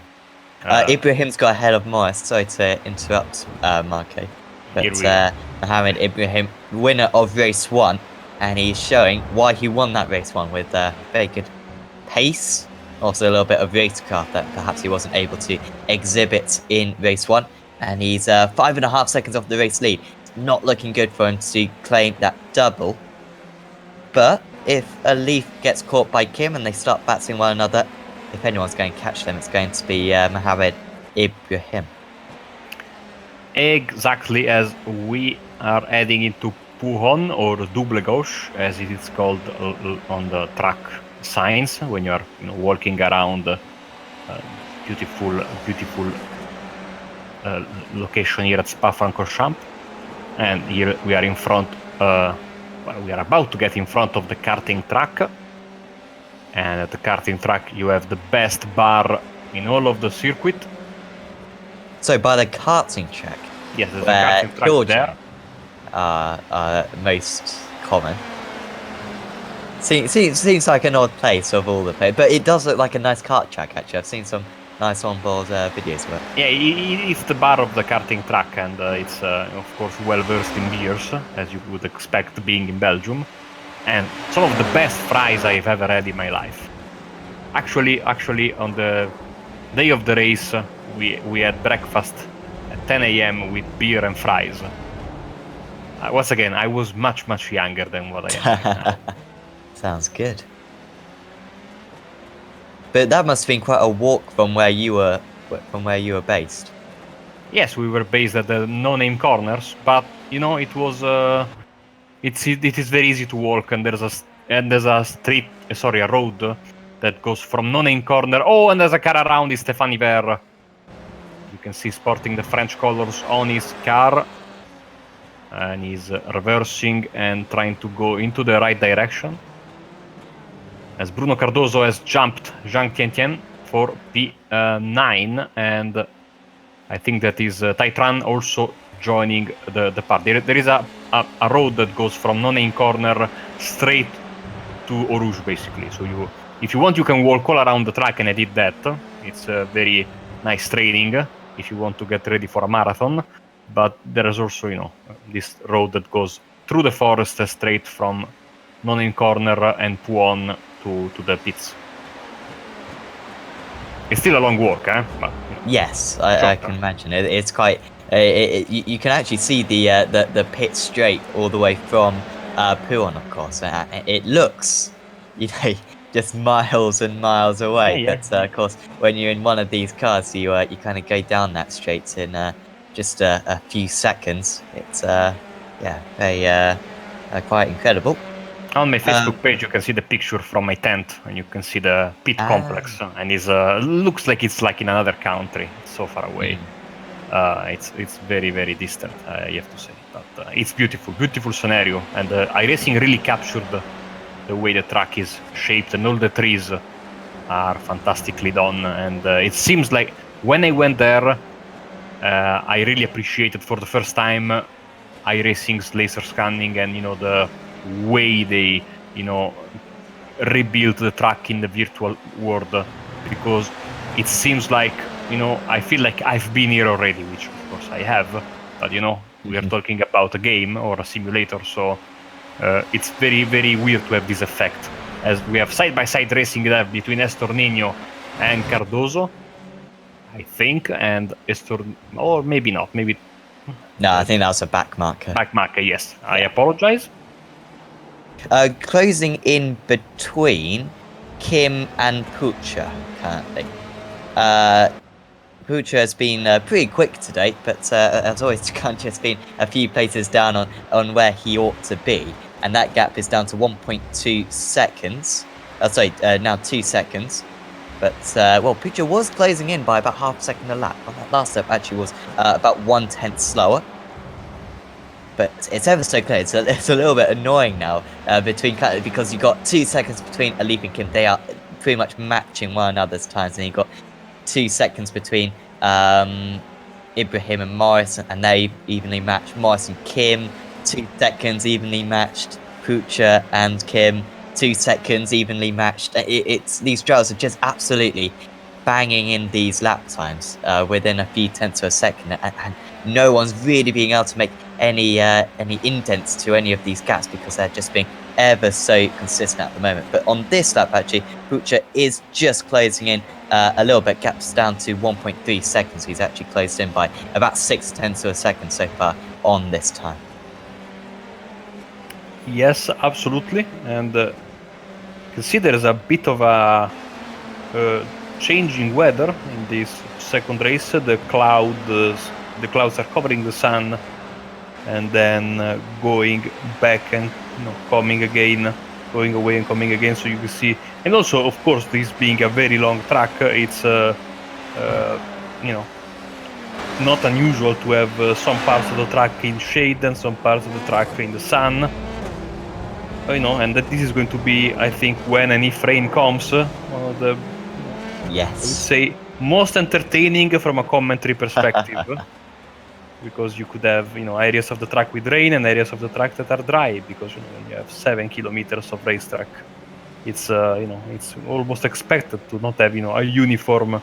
Ibrahim's got ahead of Morris. Sorry to interrupt, Marco. But Mohamed Ibrahim, winner of race 1, and he's showing why he won that race 1 with very good pace. Also a little bit of racecraft that perhaps he wasn't able to exhibit in race 1. And he's 5.5 seconds off the race lead. It's not looking good for him to claim that double. But if Alif gets caught by Kim and they start battling one another, if anyone's going to catch them, it's going to be Mohamed Ibrahim. Exactly, as we are heading into Puhon or double gauche, as it is called on the track signs when you are walking around beautiful location here at Spa-Francorchamps. And here we are in front, well, we are about to get in front of the karting track. And at the karting track you have the best bar in all of the circuit. So by the karting track, yes, there's a karting track there. Most common. Seems like an odd place of all the places, but it does look like a nice kart track. Actually, I've seen some nice on-board videos of it. Yeah, it's the bar of the karting track, and it's of course well versed in beers, as you would expect being in Belgium, and some of the best fries I've ever had in my life. Actually, on the day of the race, we had breakfast at 10 a.m. with beer and fries. Once again, I was much younger than what I am right now. Sounds good. But that must have been quite a walk from where you were based. Yes, we were based at the no-name corners, but it was it is very easy to walk, and there's a road that goes from no-name corner. Oh, and there's a car around. It's Stéphane Hibert. You can see sporting the French colors on his car. And he's reversing and trying to go into the right direction. As Bruno Cardoso has jumped Zhang Tiantian for P9, and I think that is Taitran also joining the part. There is a road that goes from no-name corner straight to Eau Rouge, basically. So if you want, you can walk all around the track, and I did that. It's very nice training if you want to get ready for a marathon. But there is also, this road that goes through the forest straight from no-name corner and Puon to the pits. It's still a long walk, eh? But, yes, I can imagine. It's quite. You can actually see the pit straight all the way from Puon, of course. It looks, just miles and miles away. Yeah. But of course, when you're in one of these cars, you kind of go down that straight in just a few seconds. It's quite incredible. On my Facebook page, you can see the picture from my tent, and you can see the pit complex, and it looks like it's like in another country. It's so far away. It's very distant, you have to say, but it's beautiful scenario, and iRacing really captured the way the track is shaped, and all the trees are fantastically done. And it seems like when I went there, I really appreciated for the first time iRacing's laser scanning, and the way they rebuilt the track in the virtual world, because it seems like I feel like I've been here already, which of course I have, but we are talking about a game or a simulator, so it's very weird to have this effect, as we have side-by-side racing there between Estornino and Cardoso, I think, and or maybe not, maybe. No, I think that was a back marker. Back marker, yes. Yeah. I apologize. Closing in between Kim and Pucha currently. Pucha has been pretty quick to date, but as always, just been a few places down on where he ought to be, and that gap is down to 1.2 seconds. Now 2 seconds. But, Pucha was closing in by about half a second a lap. On that last lap, actually was about 1/10 slower. But it's ever so close. It's a little bit annoying now because you've got 2 seconds between Alip and Kim. They are pretty much matching one another's times. And you've got 2 seconds between Ibrahim and Morris, and they evenly matched. Morris and Kim, 2 seconds evenly matched. Pucha and Kim, 2 seconds evenly matched. These drivers are just absolutely banging in these lap times within a few tenths of a second, and no one's really being able to make any indents to any of these gaps because they're just being ever so consistent at the moment. But on this lap, actually, Pucha is just closing in a little bit. Gaps down to 1.3 seconds. He's actually closed in by about 6/10 of a second so far on this time. Yes, absolutely, and you can see there is a bit of a changing weather in this second race. The clouds are covering the sun and then going back and coming again, going away and coming again. So you can see, and also of course this being a very long track, it's not unusual to have some parts of the track in shade and some parts of the track in the sun. And that this is going to be, I think, when and if rain comes, the Yes. I would say most entertaining from a commentary perspective. Because you could have areas of the track with rain and areas of the track that are dry, because when you have 7 kilometers of racetrack, it's it's almost expected to not have a uniform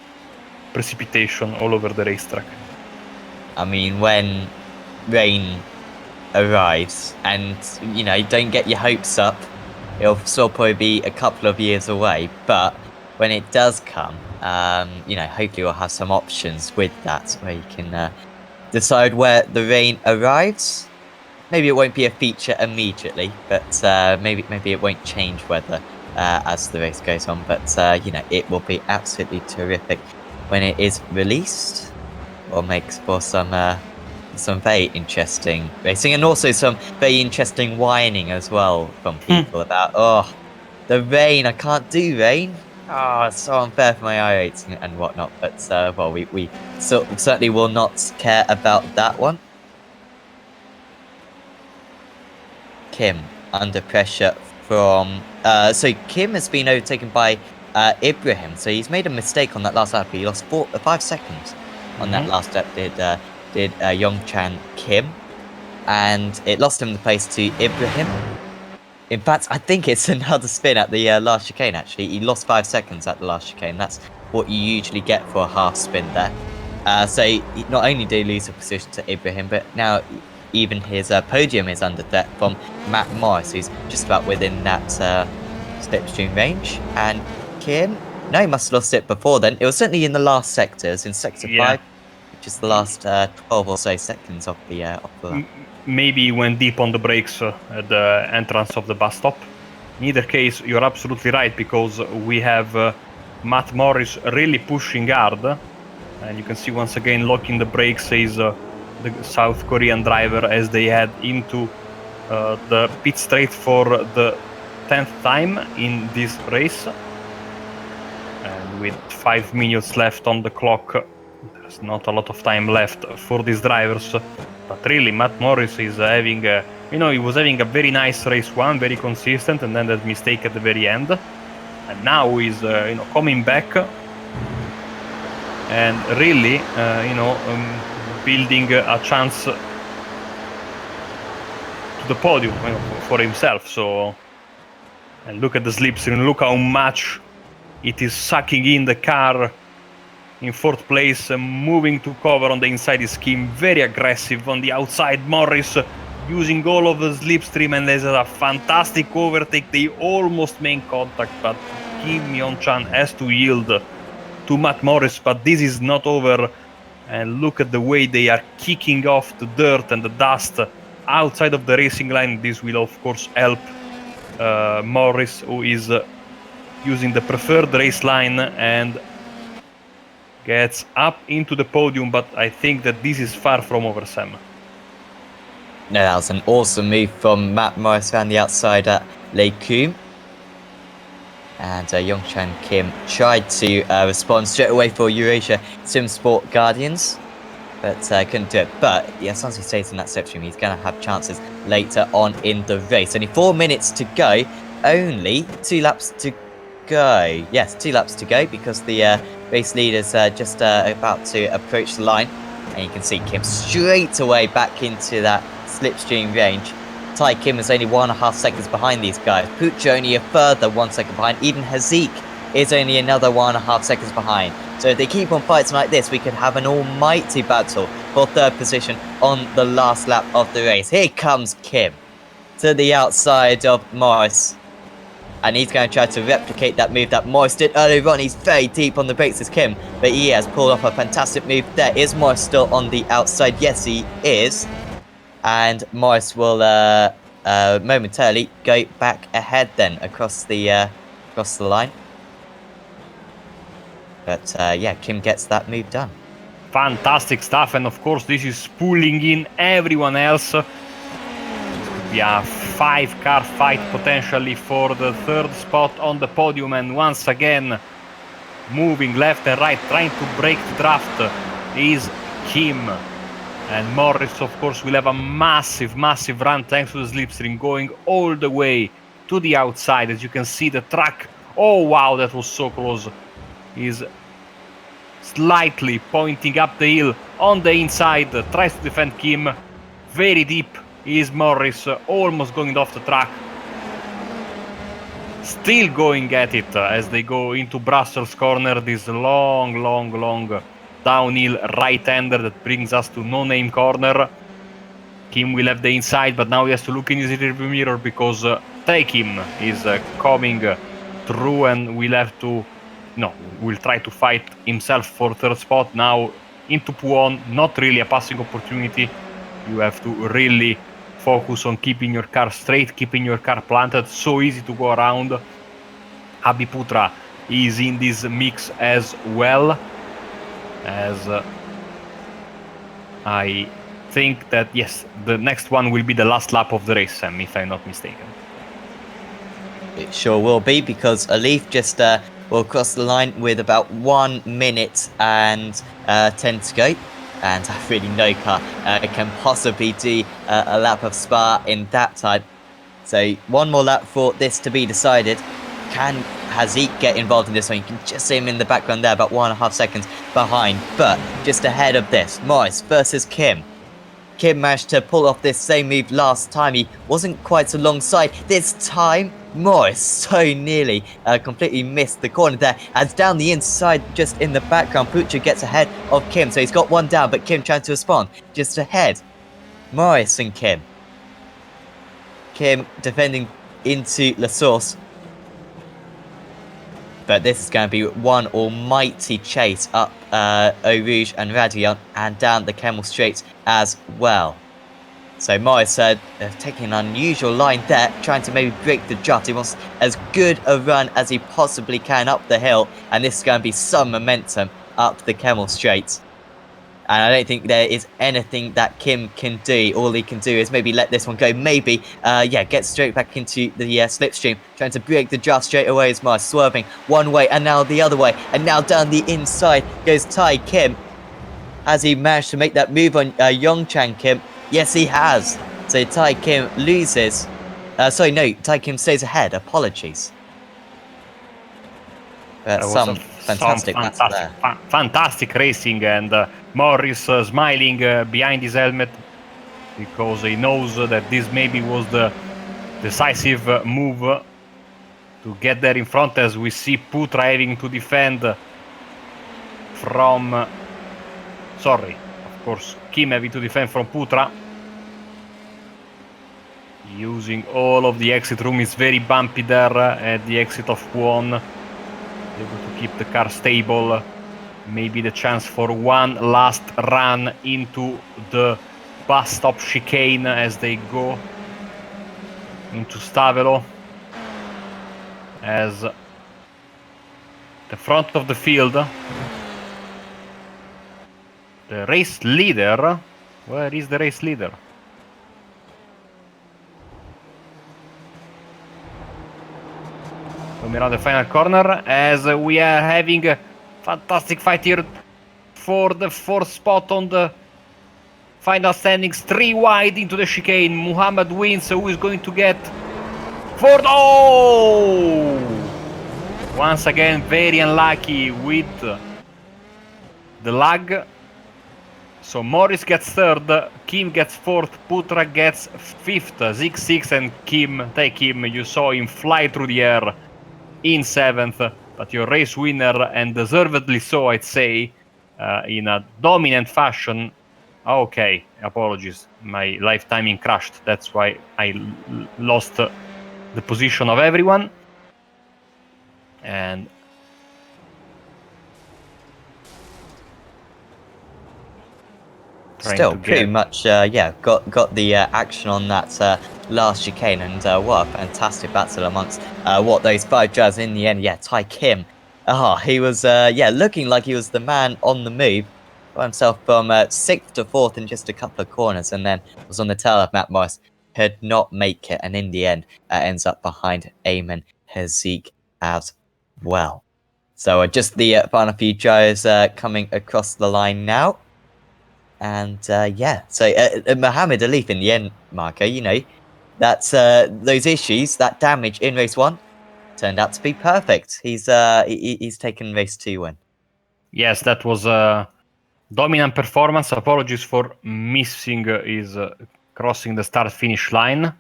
precipitation all over the racetrack. I mean, when rain arrives and you don't get your hopes up, it'll still probably be a couple of years away, but when it does come, hopefully we'll have some options with that where you can decide where the rain arrives. Maybe it won't be a feature immediately, but maybe it won't change weather as the race goes on, but it will be absolutely terrific when it is released. Or makes for some very interesting racing, and also some very interesting whining as well from people about, the rain, I can't do rain. It's so unfair for my iRacing and whatnot. But we certainly will not care about that one. Kim under pressure from so Kim has been overtaken by Ibrahim, so he's made a mistake on that last lap. He lost 5 seconds on that last lap, did Yongchan Kim, and it lost him the place to Ibrahim. In fact, I think it's another spin at the last chicane, actually. He lost 5 seconds at the last chicane. That's what you usually get for a half spin there. So not only did he lose a position to Ibrahim, but now even his podium is under threat from Matt Morris, who's just about within that slipstream range. And Kim, no, he must have lost it before then. It was certainly in the last sectors, in sector 5, which is the last 12 or so seconds of the lap. Maybe he went deep on the brakes at the entrance of the bus stop. In either case, you're absolutely right, because we have Matt Morris really pushing hard, and you can see once again locking the brakes is the South Korean driver as they head into the pit straight for the 10th time in this race. And with 5 minutes left on the clock, there's not a lot of time left for these drivers. But really, Matt Morris is having, he was having a very nice race one, very consistent, and then that mistake at the very end. And now he's, coming back and really, building a chance to the podium for himself. So, and look at the slipstream, look how much it is sucking in the car in 4th place, moving to cover on the inside is Kim, very aggressive on the outside. Morris using all of the slipstream, and there's a fantastic overtake. They almost made contact, but Kim Yong-chan has to yield to Matt Morris, but this is not over. And look at the way they are kicking off the dirt and the dust outside of the racing line. This will of course help Morris, who is using the preferred race line and gets up into the podium, but I think that this is far from over, Sam. No, that was an awesome move from Matt Morris around the outside at Lei Kum. And Yongchan Kim tried to respond straight away for Eurasia SimSport Guardians, but couldn't do it. But yes, as he stays in that slipstream, he's going to have chances later on in the race. Only 4 minutes to go, only 2 laps to go. Yes, 2 laps to go, because the race leader's just about to approach the line. And you can see Kim straight away back into that slipstream range. Tai Kim is only 1.5 seconds behind these guys. Puccio only a further 1 second behind. Even Hazik is only another 1.5 seconds behind. So if they keep on fighting like this, we could have an almighty battle for 3rd position on the last lap of the race. Here comes Kim to the outside of Morris. And he's going to try to replicate that move that Morris did earlier on. He's very deep on the brakes as Kim, but he has pulled off a fantastic move there. Is Morris still on the outside? Yes, he is. And Morris will momentarily go back ahead then across the line. But yeah, Kim gets that move done. Fantastic stuff, and of course this is pulling in everyone else. This could be a 5-car fight potentially for the third spot on the podium, and once again moving left and right, trying to break the draft is Kim. And Morris, of course, will have a massive run thanks to the slipstream, going all the way to the outside. As you can see, the track, oh wow, that was so close, is slightly pointing up the hill on the inside, tries to defend Kim. Very deep is Morris, almost going off the track. Still going at it as they go into Brussels corner, this long downhill right-hander that brings us to No Name corner. Kim will have the inside, but now he has to look in his rearview mirror because Kim is coming through, and will try to fight himself for third spot. Now into Puon, not really a passing opportunity. You have to really focus on keeping your car straight, keeping your car planted. So easy to go around. Abiputra is in this mix as well, as I think that, yes, the next one will be the last lap of the race, Sam, if I'm not mistaken. It sure will be, because Alif just will cross the line with about 1 minute and 10 to go. And I really no car can possibly do a lap of Spa in that time. So one more lap for this to be decided. Can Hazik get involved in this one? You can just see him in the background there, about 1.5 seconds behind. But just ahead of this, Morris versus Kim. Kim managed to pull off this same move last time. He wasn't quite alongside. This time, Morris so nearly completely missed the corner there. As down the inside, just in the background, Pucha gets ahead of Kim. So he's got one down, but Kim trying to respond. Just ahead, Morris and Kim. Kim defending into La Source. But this is going to be one almighty chase up Eau Rouge and Radion and down the Camel Straits as well. So Morris taking an unusual line there, trying to maybe break the jut. He wants as good a run as he possibly can up the hill, and this is going to be some momentum up the Camel Straits. And I don't think there is anything that Kim can do. All he can do is maybe let this one go. Maybe, get straight back into the slipstream. Trying to break the just straight away as Mars. Swerving one way and now the other way. And now down the inside goes Tai Kim. Has he managed to make that move on Yongchang Kim? Yes, he has. So Tai Kim loses. Tai Kim stays ahead. Apologies. Some fantastic racing, and Morris smiling behind his helmet because he knows that this maybe was the decisive move to get there in front, as we see Putra having to defend from Kim having to defend from Putra, using all of the exit room. It's very bumpy there at the exit of Kwon. Able to keep the car stable. Maybe the chance for one last run into the bus stop chicane as they go into Stavelo, as the front of the field, the race leader. Where is the race leader? Coming around the final corner, as we are having a fantastic fight here for the fourth spot on the final standings. 3 wide into the chicane. Muhammad wins. Who is going to get fourth? Oh! Once again, very unlucky with the lag. So Morris gets third, Kim gets fourth, Putra gets fifth, Zik sixth, and Tai Kim, you saw him fly through the air in seventh. But your race winner, and deservedly so, I'd say, in a dominant fashion. Okay, apologies, my live timing crashed. That's why I lost the position of everyone. And still pretty much, got the action on that last chicane, and what a fantastic battle amongst what those 5 drivers in the end. Yeah, Tai Kim, he was looking like he was the man on the move, got himself from 6th to 4th in just a couple of corners, and then was on the tail of Matt Morris. Could not make it, and in the end, ends up behind Eamon Haziq as well. So just the final few gyros coming across the line now. And yeah, so Mohammed Alif in the end, Marco, you know, that's those issues, that damage in race 1 turned out to be perfect. He's taken race 2 win. Yes, that was a dominant performance. Apologies for missing his crossing the start-finish line,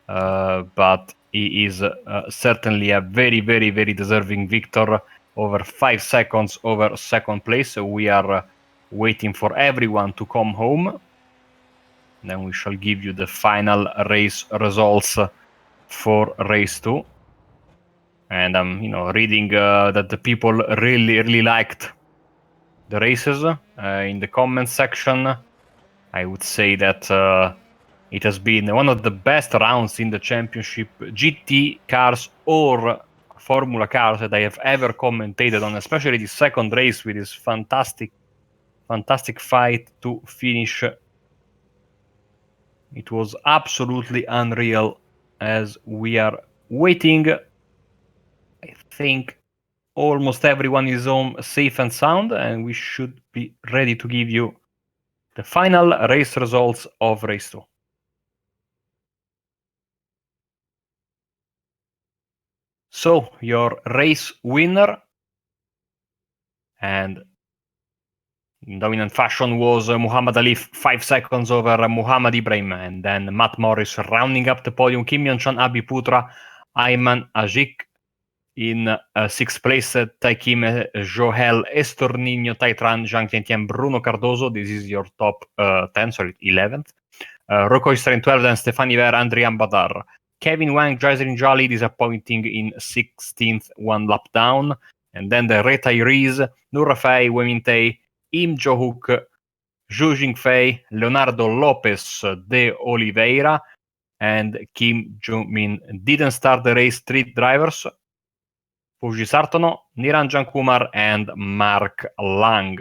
but he is certainly a very, very, very deserving victor. Over 5 seconds over second place. So we are waiting for everyone to come home. Then we shall give you the final race results for race 2. And I'm, reading that the people really, really liked the races in the comments section. I would say that it has been one of the best rounds in the championship, GT cars or Formula cars, that I have ever commentated on, especially the second race with this fantastic fight to finish. It was absolutely unreal. As we are waiting, I think almost everyone is home safe and sound, and we should be ready to give you the final race results of race 2. So, your race winner, and in dominant fashion, was Muhammad Alif, 5 seconds over Muhammad Ibrahim, and then Matt Morris rounding up the podium, Kim Yong-chan, Abi Putra, Ayman Ajik. In 6th place, Taikim Joel Estornino, Taitran, Zhang Tiantian, Bruno Cardoso. This is your top 10, sorry, 11th. Rocco Istra in 12th, and Stefani Ver, Andrian Badar. Kevin Wang, Jaiserin Jali, disappointing in 16th, 1 lap down. And then the retirees, Nur Fei, Wemintei, Im Jo-hook, Zhu Jingfei, Leonardo Lopez de Oliveira, and Kim Joo-min. Didn't start the race, 3 drivers: Fuji Sartono, Niranjan Kumar, and Mark Lang.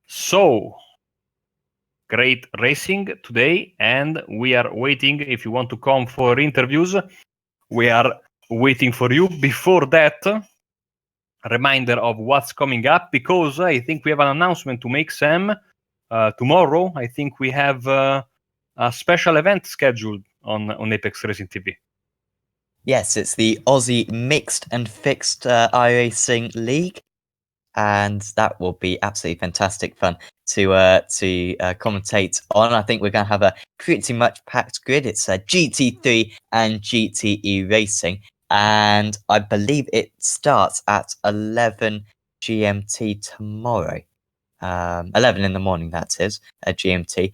So, great racing today, and we are waiting. If you want to come for interviews, we are waiting for you. Before that, a reminder of what's coming up, because I think we have an announcement to make, Sam. Tomorrow, I think we have a special event scheduled on Apex Racing TV. Yes, it's the Aussie Mixed and Fixed iRacing League, and that will be absolutely fantastic fun to commentate on. I think we're going to have a pretty much packed grid. It's GT3 and GTE racing, and I believe it starts at 11 GMT tomorrow. 11 in the morning, that is, GMT,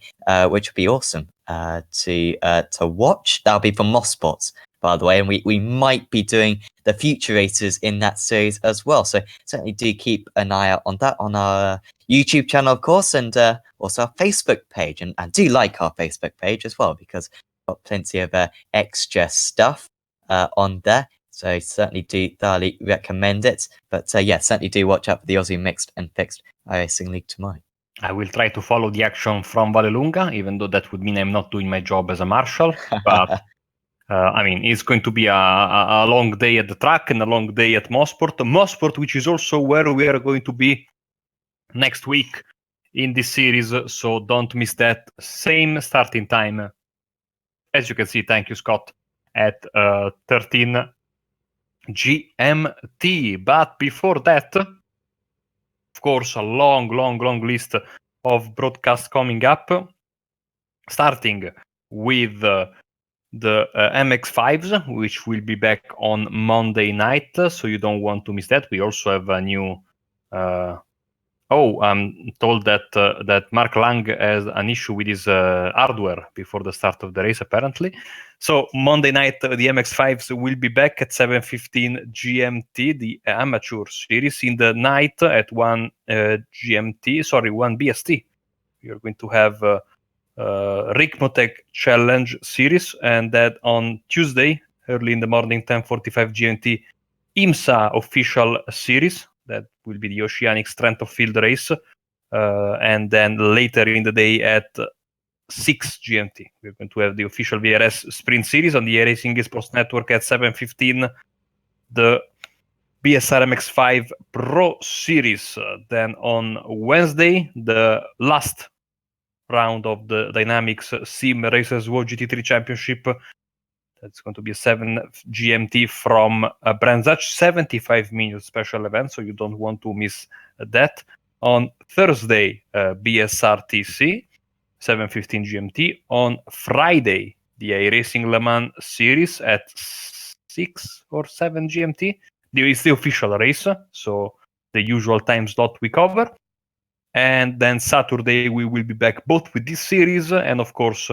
which would be awesome to watch. That'll be from MotorSports, by the way, and we might be doing the future races in that series as well. So certainly do keep an eye out on that on our YouTube channel, of course, and also our Facebook page. And do like our Facebook page as well, because we've got plenty of extra stuff on there. So certainly do thoroughly recommend it. But yeah, certainly do watch out for the Aussie Mixed and Fixed iRacing League tomorrow. I will try to follow the action from Vallelunga, even though that would mean I'm not doing my job as a marshal. But I mean, it's going to be a long day at the track and a long day at Mosport, which is also where we are going to be next week in this series. So don't miss that. Same starting time, as you can see. Thank you, Scott, at 13 GMT. But before that, of course, a long list of broadcasts coming up, starting with the MX5s, which will be back on Monday night, so you don't want to miss that. We also have a new... I'm told that Mark Lang has an issue with his hardware before the start of the race, apparently. So Monday night, the MX5s will be back at 7:15 GMT, the amateur series. In the night at 1 BST, we are going to have Rikmotec Challenge series, and that on Tuesday, early in the morning, 10:45 GMT, IMSA official series. That will be the Oceanic Strength of Field race and then later in the day at 6 GMT, we're going to have the official VRS Sprint Series on the Eracing Sports Network at 7:15. The BSR MX5 Pro Series. Then on Wednesday, the last round of the Dynamics Sim Racers World GT3 Championship. That's going to be a 7 GMT from Brands Hatch, 75-minute special event, so you don't want to miss that. On Thursday, BSRTC, 7:15 GMT. On Friday, the iRacing Le Mans Series at 6 or 7 GMT. It's the official race, so the usual time slot we cover. And then Saturday, we will be back both with this series and, of course,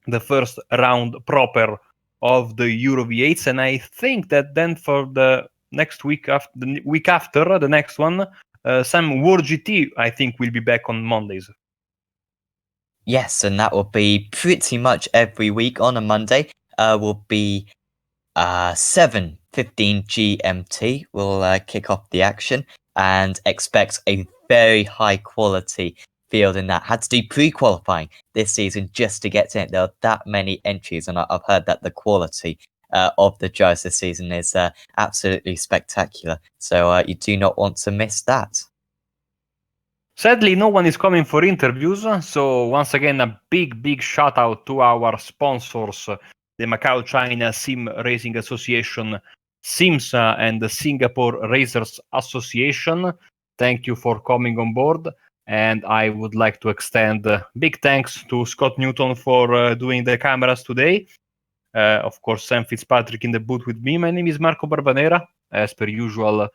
the first round proper of the Euro V8s. And I think that then for the next week, after the week after, the next one, some World GT, I think, will be back on Mondays. Yes, and that will be pretty much every week on a Monday. Will be 7:15 GMT. We'll kick off the action and expect a very high quality field in that. Had to do pre-qualifying this season just to get in it. There are that many entries, and I've heard that the quality of the drivers this season is absolutely spectacular. So you do not want to miss that. Sadly, no one is coming for interviews, so once again, a big shout out to our sponsors, the Macau-China SimRacing Association, SIMMSA, and the Singapore Racers Association. Thank you for coming on board, and I would like to extend big thanks to Scott Newton for doing the cameras today. Of course, Sam Fitzpatrick in the booth with me. My name is Marco Barbanera. As per usual,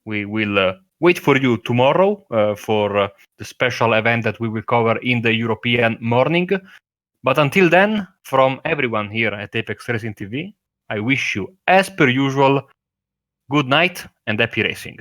we will wait for you tomorrow for the special event that we will cover in the European morning. But until then, from everyone here at ApexRacingTV, I wish you, as per usual, good night and happy racing.